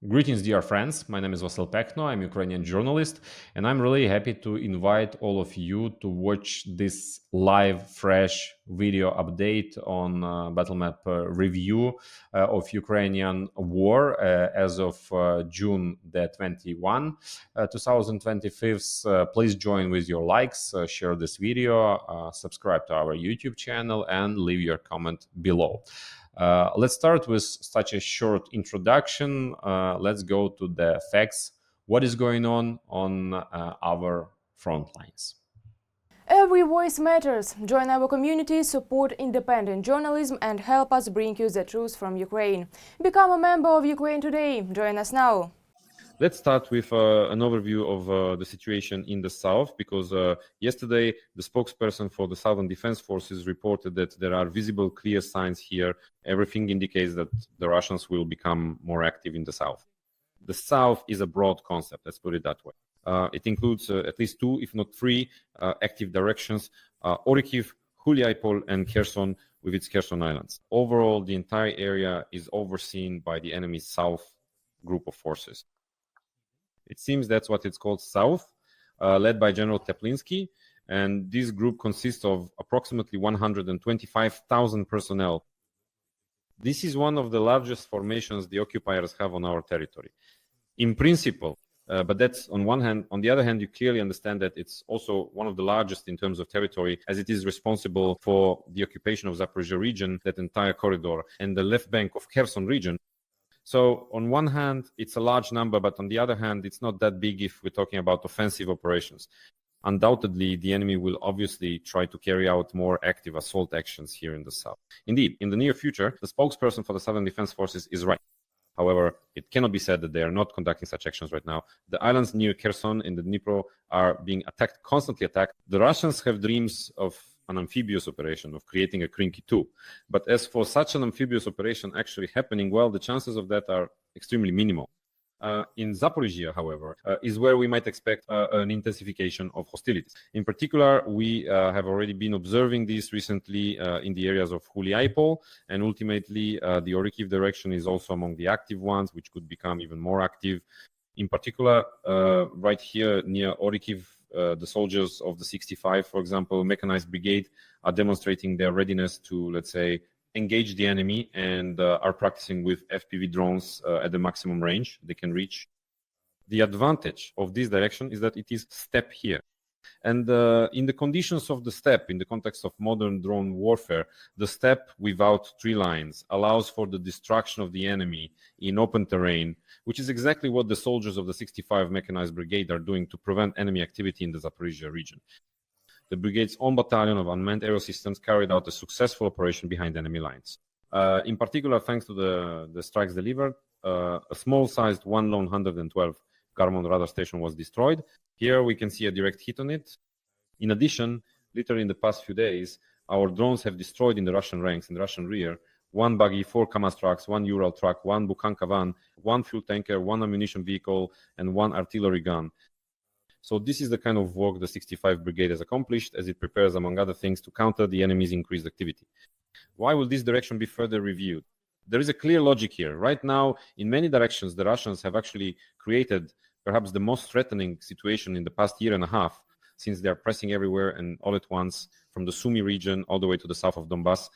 Greetings, dear friends. My name is Vasyl Pekhno. I'm a Ukrainian journalist, and I'm really happy to invite all of you to watch this live, fresh video update on battle map review of Ukrainian war as of June the 21, 2025. Please join with your likes, share this video, subscribe to our YouTube channel, and leave your comment below. Let's start with such a short introduction. Let's go to the facts. What is going on our front lines? Every voice matters. Join our community, support independent journalism, and help us bring you the truth from Ukraine. Become a member of Ukraine today. Join us now. Let's start with an overview of the situation in the south, because yesterday the spokesperson for the Southern Defense Forces reported that there are visible, clear signs here. Everything indicates that the Russians will become more active in the south. The south is a broad concept, let's put it that way. It includes at least two, if not three, active directions: Orikhiv, Huliaipol, and Kherson with its Kherson Islands. Overall, the entire area is overseen by the enemy's south group of forces. It seems that's what it's called, South, led by General Teplinsky, and this group consists of approximately 125,000 personnel. This is one of the largest formations the occupiers have on our territory. In principle, but that's on one hand. On the other hand, you clearly understand that it's also one of the largest in terms of territory, as it is responsible for the occupation of Zaporizhzhia region, that entire corridor, and the left bank of Kherson region. So on one hand, it's a large number, but on the other hand, it's not that big if we're talking about offensive operations. Undoubtedly, the enemy will obviously try to carry out more active assault actions here in the south. Indeed, in the near future, the spokesperson for the Southern Defense Forces is right. However, it cannot be said that they are not conducting such actions right now. The islands near Kherson in the Dnipro are being attacked, constantly attacked. The Russians have dreams of an amphibious operation, of creating a Krinky 2. But as for such an amphibious operation actually happening, well, the chances of that are extremely minimal. In Zaporizhzhia, however, is where we might expect an intensification of hostilities. In particular, we have already been observing this recently in the areas of Huliaipol, and ultimately the Orikhiv direction is also among the active ones, which could become even more active. In particular, right here near Orikhiv, the soldiers of the 65, for example, Mechanized brigade, are demonstrating their readiness to, let's say, engage the enemy, and are practicing with FPV drones at the maximum range they can reach. The advantage of this direction is that it is steppe here. And in the conditions of the steppe, in the context of modern drone warfare, the steppe without tree lines allows for the destruction of the enemy in open terrain, which is exactly what the soldiers of the 65 Mechanized Brigade are doing to prevent enemy activity in the Zaporizhzhia region. The brigade's own battalion of unmanned aerial systems carried out a successful operation behind enemy lines. In particular, thanks to the strikes delivered, a small-sized 1 lone 112 Garmon radar station was destroyed. Here we can see a direct hit on it. In addition, literally in the past few days, our drones have destroyed in the Russian ranks, in the Russian rear, 1 buggy, 4 Kamaz trucks, 1 Ural truck, 1 Bukhanka van, 1 fuel tanker, 1 ammunition vehicle, and 1 artillery gun. So this is the kind of work the 65 Brigade has accomplished, as it prepares, among other things, to counter the enemy's increased activity. Why will this direction be further reviewed? There is a clear logic here. Right now, in many directions, the Russians have actually created perhaps the most threatening situation in the past year and a half, since they are pressing everywhere and all at once, from the Sumy region all the way to the south of Donbas.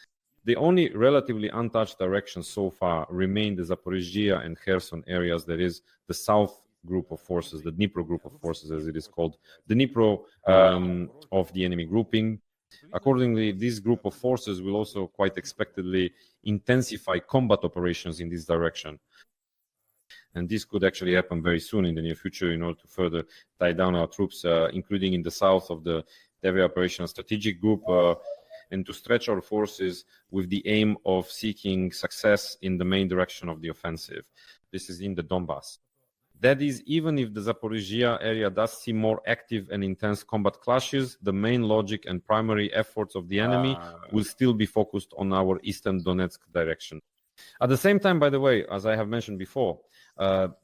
The only relatively untouched directions so far remain the Zaporizhzhia and Kherson areas, that is, the south group of forces, the Dnipro group of forces, as it is called, the Dnipro of the enemy grouping. Accordingly, this group of forces will also quite expectedly intensify combat operations in this direction. And this could actually happen very soon in the near future in order to further tie down our troops, including in the south of the Teve Operational Strategic Group, and to stretch our forces with the aim of seeking success in the main direction of the offensive. This is in the Donbas. That is, even if the Zaporizhzhia area does see more active and intense combat clashes, the main logic and primary efforts of the enemy will still be focused on our eastern Donetsk direction. At the same time, by the way, as I have mentioned before,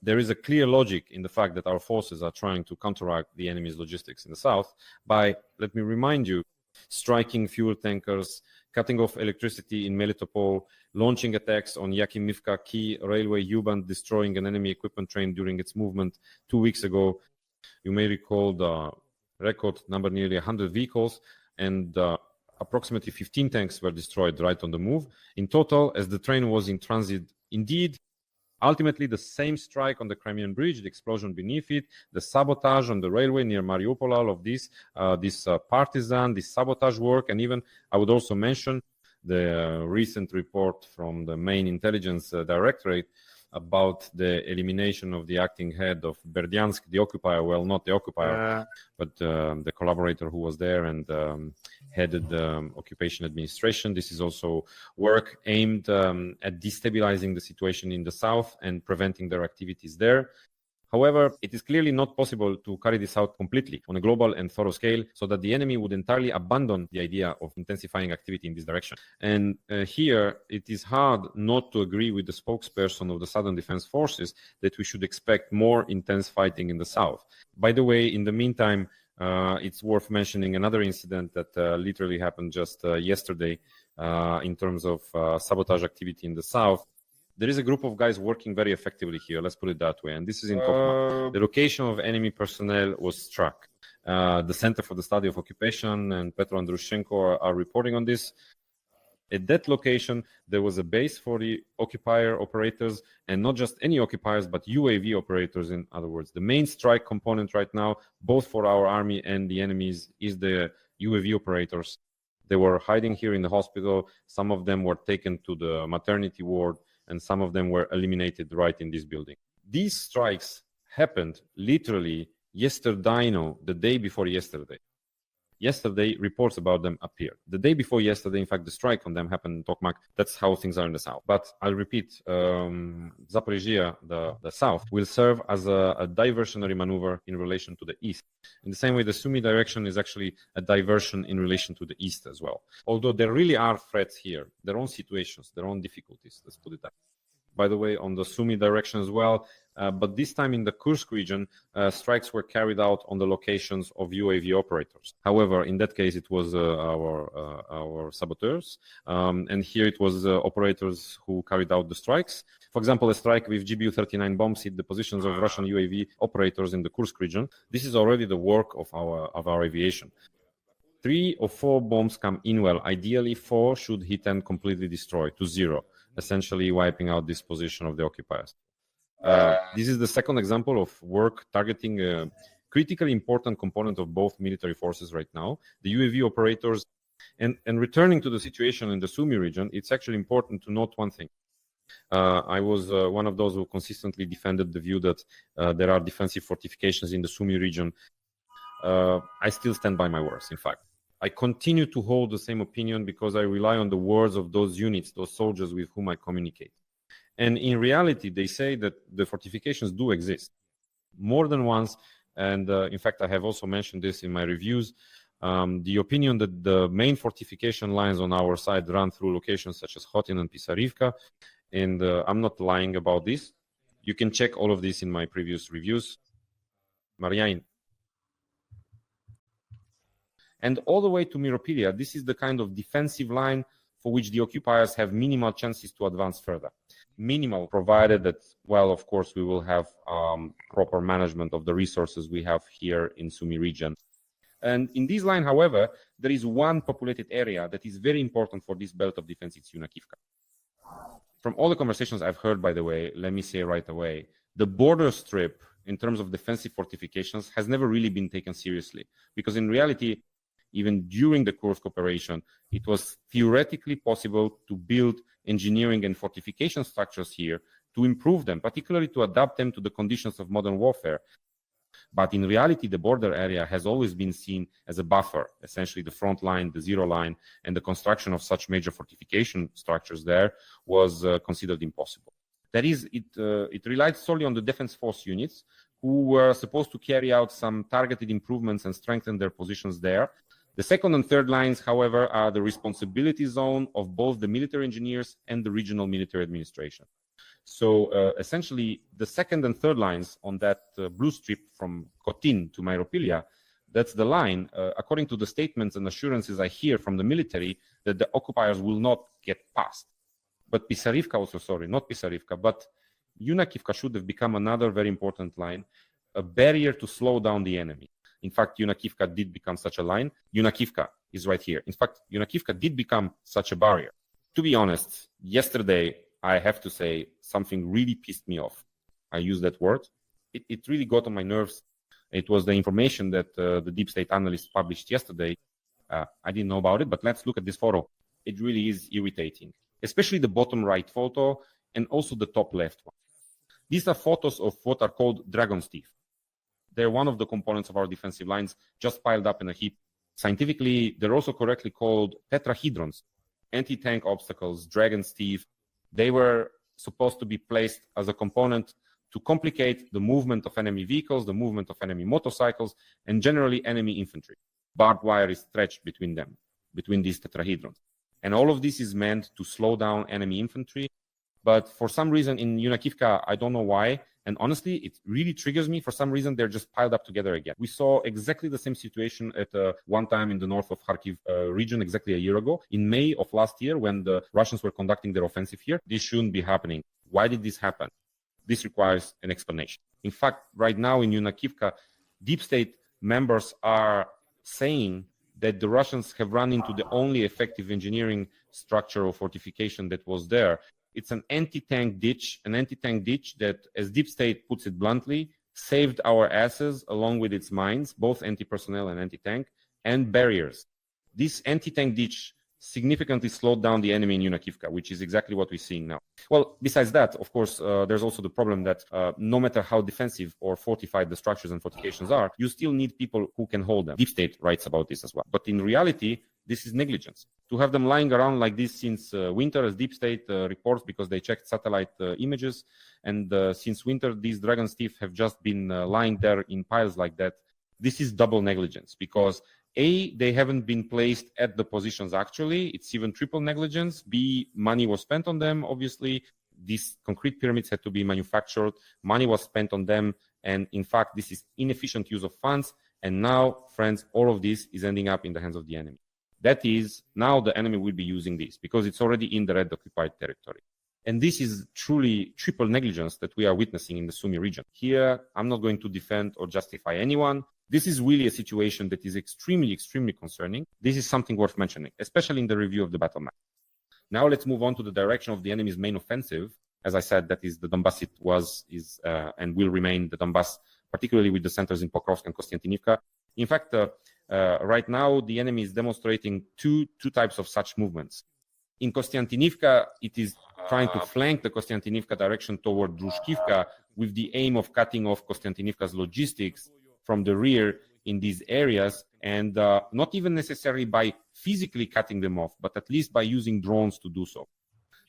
there is a clear logic in the fact that our forces are trying to counteract the enemy's logistics in the south by, let me remind you, striking fuel tankers, cutting off electricity in Melitopol, launching attacks on Yakimivka key railway U-band, destroying an enemy equipment train during its movement 2 weeks ago. You may recall the record number, nearly 100 vehicles, and approximately 15 tanks were destroyed right on the move. In total, as the train was in transit, indeed, ultimately the same strike on the Crimean bridge, the explosion beneath it, the sabotage on the railway near Mariupol, all of this, partisan, this sabotage work, and even I would also mention the recent report from the main intelligence directorate about the elimination of the acting head of Berdyansk, the occupier, well, not the occupier, but the collaborator who was there and headed the occupation administration. This is also work aimed at destabilizing the situation in the south and preventing their activities there. However, it is clearly not possible to carry this out completely on a global and thorough scale so that the enemy would entirely abandon the idea of intensifying activity in this direction. And here, it is hard not to agree with the spokesperson of the Southern Defense Forces that we should expect more intense fighting in the south. By the way, in the meantime, it's worth mentioning another incident that literally happened just yesterday in terms of sabotage activity in the south. There is a group of guys working very effectively here, let's put it that way, and this is in Tokmak. The location of enemy personnel was struck. The Center for the Study of Occupation and Petro Andrushenko are reporting on this. At that location, there was a base for the occupier operators, and not just any occupiers, but UAV operators, in other words. The main strike component right now, both for our army and the enemies, is the UAV operators. They were hiding here in the hospital. Some of them were taken to the maternity ward, and some of them were eliminated right in this building. These strikes happened literally yesterday, the day before yesterday. Yesterday, reports about them appeared. The day before yesterday, in fact, the strike on them happened in Tokmak. That's how things are in the south. But I'll repeat, Zaporizhzhia, the south, will serve as a diversionary maneuver in relation to the east. In the same way, the Sumy direction is actually a diversion in relation to the east as well. Although there really are threats here, their own situations, their own difficulties, let's put it that way. By the way, on the Sumy direction as well, but this time in the Kursk region, strikes were carried out on the locations of UAV operators. However, in that case, it was our saboteurs, and here it was operators who carried out the strikes. For example, a strike with GBU-39 bombs hit the positions of Russian UAV operators in the Kursk region. This is already the work of our aviation. 3 or 4 bombs come in well. Ideally, 4 should hit and completely destroy to 0, essentially wiping out this position of the occupiers. This is the second example of work targeting a critically important component of both military forces right now, the UAV operators. And returning to the situation in the Sumy region, it's actually important to note one thing. I was one of those who consistently defended the view that there are defensive fortifications in the Sumy region. I still stand by my words, in fact. I continue to hold the same opinion because I rely on the words of those units, those soldiers with whom I communicate. And in reality, they say that the fortifications do exist more than once. And in fact, I have also mentioned this in my reviews. The opinion that the main fortification lines on our side run through locations such as Khotin and Pisarivka. And I'm not lying about this. You can check all of this in my previous reviews. Mariain. And all the way to Miropilia, this is the kind of defensive line for which the occupiers have minimal chances to advance further. Minimal, provided that, well, of course, we will have proper management of the resources we have here in Sumy region. And in this line, however, there is one populated area that is very important for this belt of defense, it's Yunakivka. From all the conversations I've heard, by the way, let me say right away, the border strip in terms of defensive fortifications has never really been taken seriously, because in reality, even during the Kursk operation, it was theoretically possible to build engineering and fortification structures here to improve them, particularly to adapt them to the conditions of modern warfare. But in reality, the border area has always been seen as a buffer, essentially the front line, the zero line, and the construction of such major fortification structures there was considered impossible. That is, it relied solely on the defense force units who were supposed to carry out some targeted improvements and strengthen their positions there. The second and third lines, however, are the responsibility zone of both the military engineers and the regional military administration. So essentially, the second and third lines on that blue strip from Khotin to Myropilia, That's the line. According to the statements and assurances I hear from the military, that the occupiers will not get past. But Pisarivka also, sorry, not Pisarivka, but Yunakivka should have become another very important line, a barrier to slow down the enemy. In fact, Yunakivka did become such a line. Yunakivka is right here. In fact, Yunakivka did become such a barrier. To be honest, yesterday, I have to say something really pissed me off. I use that word. It really got on my nerves. It was the information that the deep state analysts published yesterday. I didn't know about it, but let's look at this photo. It really is irritating, especially the bottom right photo and also the top left one. These are photos of what are called dragon's teeth. They're one of the components of our defensive lines just piled up in a heap. Scientifically, they're also correctly called tetrahedrons, anti-tank obstacles, dragon's teeth. They were supposed to be placed as a component to complicate the movement of enemy vehicles, the movement of enemy motorcycles, and generally enemy infantry. Barbed wire is stretched between them, between these tetrahedrons. And all of this is meant to slow down enemy infantry. But for some reason in Yunakivka, I don't know why, and honestly, it really triggers me. For some reason, they're just piled up together again. We saw exactly the same situation at one time in the north of Kharkiv region exactly a year ago. In May of last year, when the Russians were conducting their offensive here, this shouldn't be happening. Why did this happen? This requires an explanation. In fact, right now in Yunakivka, deep state members are saying that the Russians have run into the only effective engineering structure or fortification that was there. It's an anti-tank ditch that, as deep state puts it bluntly, saved our asses along with its mines, both anti-personnel and anti-tank, and barriers. This anti-tank ditch significantly slowed down the enemy in Yunakivka, which is exactly what we're seeing now. Well, besides that, of course, there's also the problem that no matter how defensive or fortified the structures and fortifications are, you still need people who can hold them. Deep state writes about this as well. But in reality, this is negligence. To have them lying around like this since winter, as Deep State reports, because they checked satellite images, and since winter, these dragon's teeth have just been lying there in piles like that. This is double negligence, because A, they haven't been placed at the positions actually. It's even triple negligence. B, money was spent on them, obviously. These concrete pyramids had to be manufactured. Money was spent on them. And in fact, this is inefficient use of funds. And now, friends, all of this is ending up in the hands of the enemy. That is, now the enemy will be using this because it's already in the red occupied territory. And this is truly triple negligence that we are witnessing in the Sumy region. Here, I'm not going to defend or justify anyone. This is really a situation that is extremely, extremely concerning. This is something worth mentioning, especially in the review of the battle map. Now let's move on to the direction of the enemy's main offensive. As I said, that is the Donbas and will remain the Donbas, particularly with the centers in Pokrovsk and Kostiantynivka. In fact, right now, the enemy is demonstrating two types of such movements. In Kostiantynivka, it is trying to flank the Kostiantynivka direction toward Drushkivka with the aim of cutting off Kostiantynivka's logistics from the rear in these areas, and not even necessarily by physically cutting them off, but at least by using drones to do so.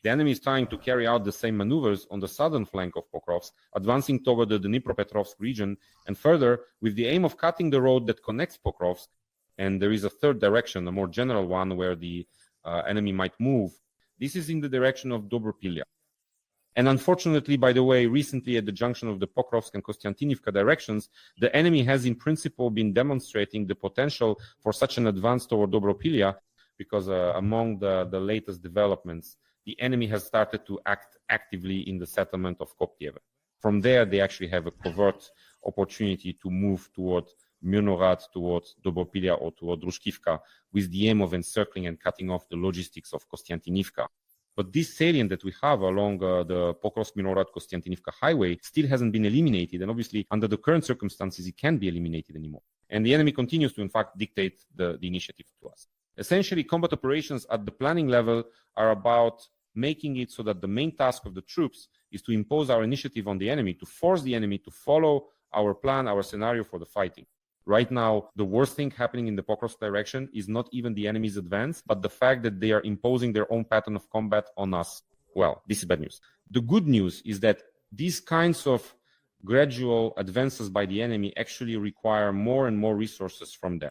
The enemy is trying to carry out the same maneuvers on the southern flank of Pokrovsk, advancing toward the Dnipropetrovsk region, and further, with the aim of cutting the road that connects Pokrovsk. And there is a third direction, a more general one, where the enemy might move. This is in the direction of Dobropilya. And unfortunately, by the way, recently at the junction of the Pokrovsk and Kostiantynivka directions, the enemy has in principle been demonstrating the potential for such an advance toward Dobropilya, because among the latest developments, the enemy has started to act actively in the settlement of Koptieva. From there, they actually have a covert opportunity to move toward Mirnorad, towards Dobropilya or toward Drushkivka, with the aim of encircling and cutting off the logistics of Kostiantynivka. But this salient that we have along the Pokrovsk-Mirnorad-Kostiantynivka highway still hasn't been eliminated, and obviously under the current circumstances it can't be eliminated anymore. And the enemy continues to in fact dictate the initiative to us. Essentially, combat operations at the planning level are about making it so that the main task of the troops is to impose our initiative on the enemy, to force the enemy to follow our plan, our scenario for the fighting. Right now, the worst thing happening in the Pokrovsk direction is not even the enemy's advance, but the fact that they are imposing their own pattern of combat on us. Well, this is bad news. The good news is that these kinds of gradual advances by the enemy actually require more and more resources from them.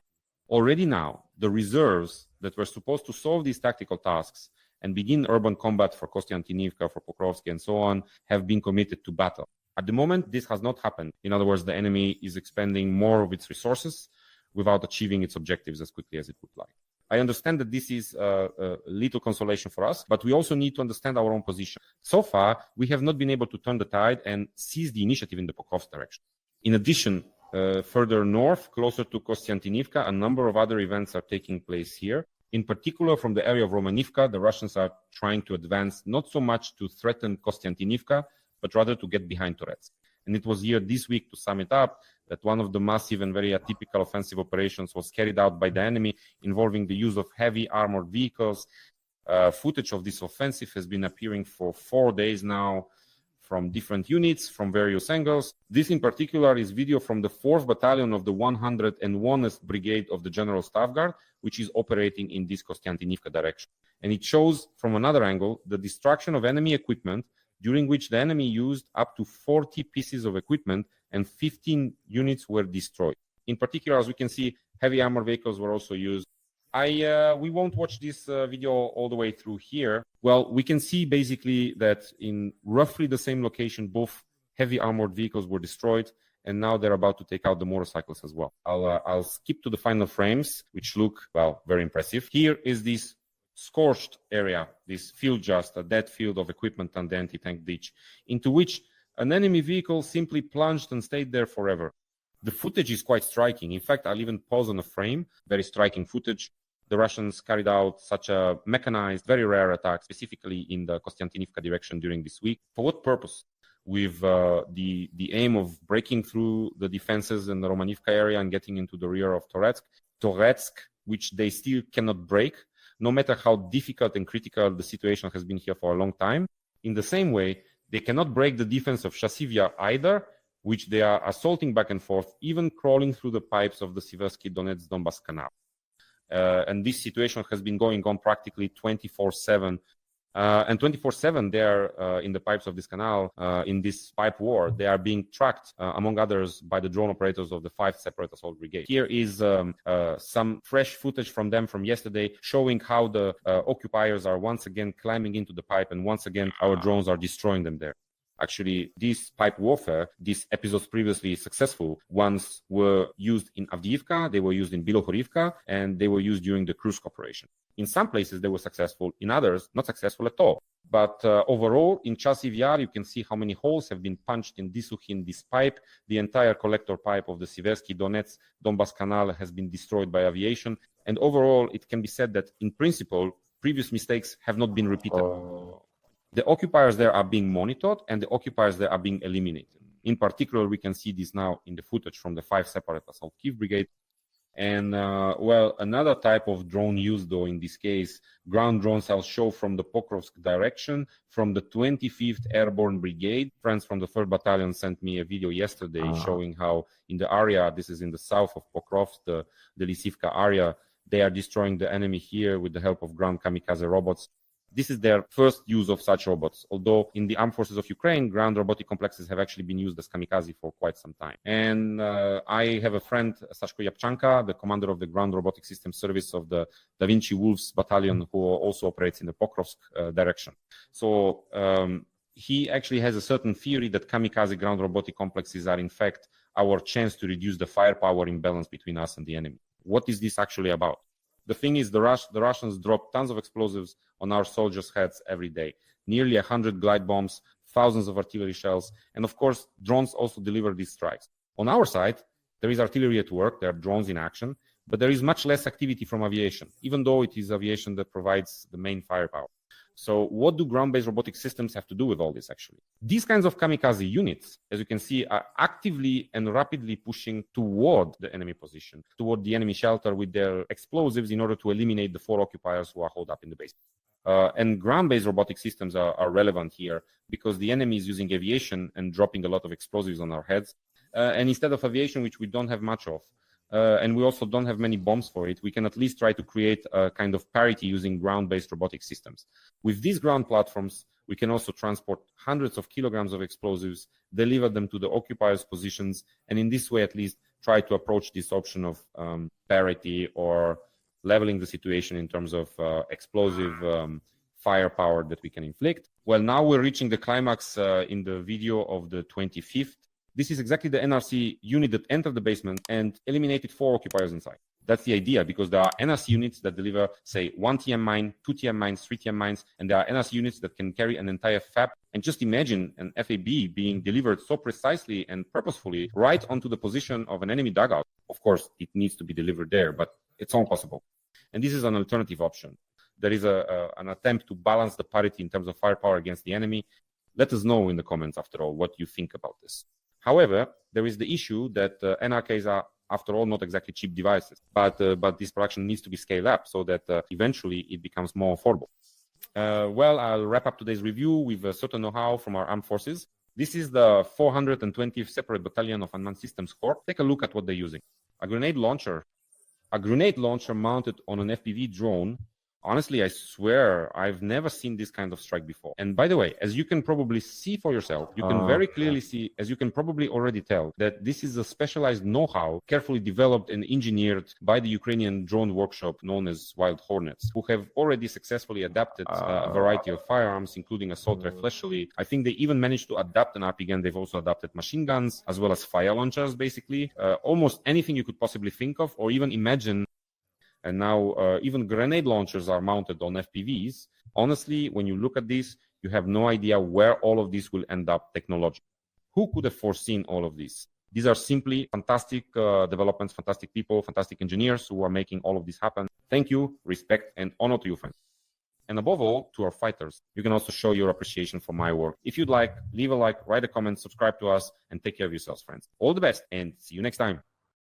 Already now, the reserves that were supposed to solve these tactical tasks and begin urban combat for Kostiantynivka, for Pokrovsky, and so on, have been committed to battle. At the moment, this has not happened. In other words, the enemy is expending more of its resources without achieving its objectives as quickly as it would like. I understand that this is little consolation for us, but we also need to understand our own position. So far, we have not been able to turn the tide and seize the initiative in the Pokrovsk direction. In addition, further north, closer to Kostiantynivka, a number of other events are taking place here. In particular, from the area of Romanivka, the Russians are trying to advance not so much to threaten Kostiantynivka, but rather to get behind Toretsk. And it was here this week, to sum it up, that one of the massive and very atypical offensive operations was carried out by the enemy, involving the use of heavy armored vehicles. Footage of this offensive has been appearing for 4 days now from different units, from various angles. This in particular is video from the 4th Battalion of the 101st Brigade of the General Staff Guard, which is operating in this Kostiantynivka direction. And it shows from another angle the destruction of enemy equipment, during which the enemy used up to 40 pieces of equipment and 15 units were destroyed. In particular, as we can see, heavy armor vehicles were also used. We won't watch this video all the way through here. Well, we can see basically that in roughly the same location, both heavy armored vehicles were destroyed, and now they're about to take out the motorcycles as well. I'll skip to the final frames, which look, well, very impressive. Here is this scorched area, this field, just a dead field of equipment and the anti-tank ditch, into which an enemy vehicle simply plunged and stayed there forever. The footage is quite striking. In fact, I'll even pause on a frame. Very striking footage. The Russians carried out such a mechanized, very rare attack, specifically in the Kostiantynivka direction during this week. For what purpose? With the aim of breaking through the defenses in the Romanivka area and getting into the rear of Toretsk, which they still cannot break, no matter how difficult and critical the situation has been here for a long time. In the same way, they cannot break the defense of Chasiv Yar either, which they are assaulting back and forth, even crawling through the pipes of the Siversky Donetsk Donbas canal. And this situation has been going on practically 24/7. And 24/7, they are in the pipes of this canal, in this pipe war. They are being tracked, among others, by the drone operators of the 5th Separate Assault Brigade. Here is some fresh footage from them from yesterday, showing how the occupiers are once again climbing into the pipe, and once again our drones are destroying them there. Actually, this pipe warfare, these episodes previously successful ones, were used in Avdiivka, they were used in Bilohorivka, and they were used during the Kursk operation. In some places they were successful, in others not successful at all. But overall, in Chasiv Yar, you can see how many holes have been punched in this pipe. The entire collector pipe of the Siversky Donetsk Donbas canal has been destroyed by aviation. And overall, it can be said that in principle, previous mistakes have not been repeated. The occupiers there are being monitored, and the occupiers there are being eliminated. In particular, we can see this now in the footage from the 5th Separate Assault Kiev Brigade. And, well, another type of drone used, though, in this case, ground drones I'll show from the Pokrovsk direction, from the 25th Airborne Brigade. Friends from the 3rd Battalion sent me a video yesterday showing how in the area, this is in the south of Pokrovsk, the Lysivka area, they are destroying the enemy here with the help of ground kamikaze robots. This is their first use of such robots, although in the armed forces of Ukraine, ground robotic complexes have actually been used as kamikaze for quite some time. And I have a friend, Sashko Yapchanka, the commander of the ground robotic system service of the Da Vinci Wolves battalion, who also operates in the Pokrovsk direction. So he actually has a certain theory that kamikaze ground robotic complexes are in fact our chance to reduce the firepower imbalance between us and the enemy. What is this actually about? The thing is, the Russians drop tons of explosives on our soldiers' heads every day. Nearly 100 glide bombs, thousands of artillery shells, and of course, drones also deliver these strikes. On our side, there is artillery at work, there are drones in action, but there is much less activity from aviation, even though it is aviation that provides the main firepower. So what do ground-based robotic systems have to do with all this, actually? These kinds of kamikaze units, as you can see, are actively and rapidly pushing toward the enemy position, toward the enemy shelter with their explosives in order to eliminate the 4 occupiers who are holed up in the base. And ground-based robotic systems are relevant here because the enemy is using aviation and dropping a lot of explosives on our heads. And instead of aviation, which we don't have much of, and we also don't have many bombs for it, we can at least try to create a kind of parity using ground-based robotic systems. With these ground platforms, we can also transport hundreds of kilograms of explosives, deliver them to the occupiers' positions, and in this way at least try to approach this option of parity or leveling the situation in terms of explosive firepower that we can inflict. Well, now we're reaching the climax in the video of the 25th This is exactly the NRC unit that entered the basement and eliminated 4 occupiers inside. That's the idea, because there are NRC units that deliver, say, 1 TM mine, 2 TM mines, 3 TM mines, and there are NRC units that can carry an entire FAB. And just imagine an FAB being delivered so precisely and purposefully right onto the position of an enemy dugout. Of course, it needs to be delivered there, but it's all possible. And this is an alternative option. There is an attempt to balance the parity in terms of firepower against the enemy. Let us know in the comments, after all, what you think about this. However, there is the issue that NRKs are, after all, not exactly cheap devices, but this production needs to be scaled up so that eventually it becomes more affordable. Well, I'll wrap up today's review with a certain know-how from our armed forces. This is the 420th Separate Battalion of Unmanned Systems Corps. Take a look at what they're using. A grenade launcher mounted on an FPV drone. Honestly, I swear I've never seen this kind of strike before. And by the way, as you can probably see for yourself, you can very clearly see, as you can probably already tell, that this is a specialized know-how carefully developed and engineered by the Ukrainian drone workshop known as Wild Hornets, who have already successfully adapted a variety of firearms, including assault rifle. I think they even managed to adapt an RP gun. They've also adapted machine guns, as well as fire launchers, basically. Almost anything you could possibly think of or even imagine. And now even grenade launchers are mounted on FPVs. Honestly, when you look at this, you have no idea where all of this will end up technologically. Who could have foreseen all of this? These are simply fantastic developments, fantastic people, fantastic engineers who are making all of this happen. Thank you, respect, and honor to you, friends. And above all, to our fighters. You can also show your appreciation for my work. If you'd like, leave a like, write a comment, subscribe to us, and take care of yourselves, friends. All the best, and see you next time.